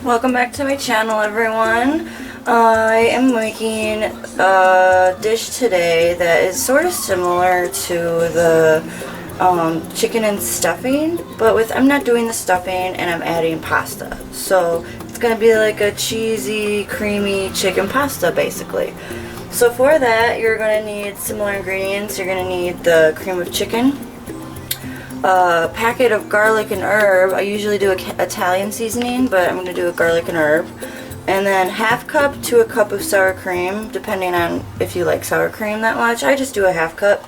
Welcome back to my channel, everyone. I am making a dish today that is sort of similar to the chicken and stuffing, but I'm not doing the stuffing and I'm adding pasta. So it's going to be like a cheesy, creamy chicken pasta basically. So for that, you're going to need similar ingredients. You're going to need the cream of chicken, a packet of garlic and herb. I usually do Italian seasoning, but I'm going to do a garlic and herb. And then half cup to a cup of sour cream, depending on if you like sour cream that much. I just do a half cup.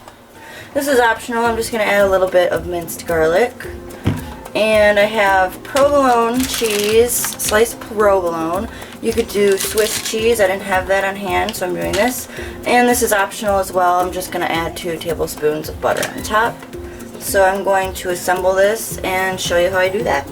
This is optional. I'm just going to add a little bit of minced garlic. And I have provolone cheese, sliced provolone. You could do Swiss cheese. I didn't have that on hand, so I'm doing this. And this is optional as well. I'm just going to add 2 tablespoons of butter on top. So I'm going to assemble this and show you how I do that.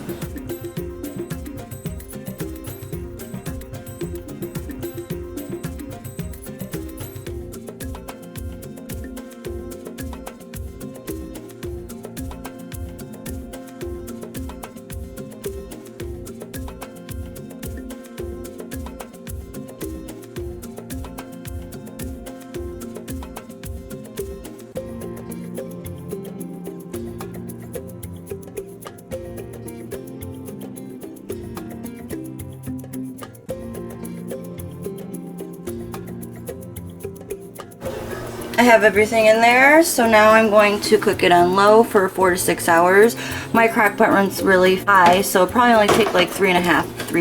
I have everything in there, so now I'm going to cook it on low for 4 to 6 hours. My crock pot runs really high, so it'll probably only take like 3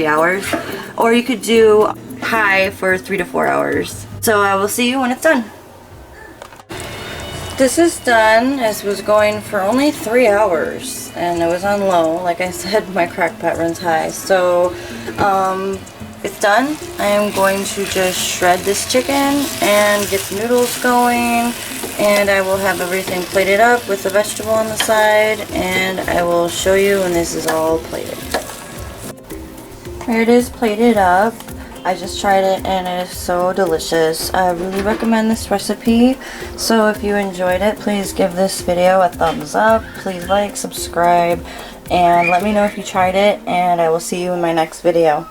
hours. Or you could do high for 3 to 4 hours. So I will see you when it's done. This is done. This was going for only 3 hours, and it was on low. Like I said, my crock pot runs high. So it's done. I am going to just shred this chicken and get the noodles going, and I will have everything plated up with the vegetable on the side, and I will show you when this is all plated. Here it is plated up. I just tried it and it is so delicious. I really recommend this recipe. So if you enjoyed it, please give this video a thumbs up. Please like, subscribe, and let me know if you tried it, and I will see you in my next video.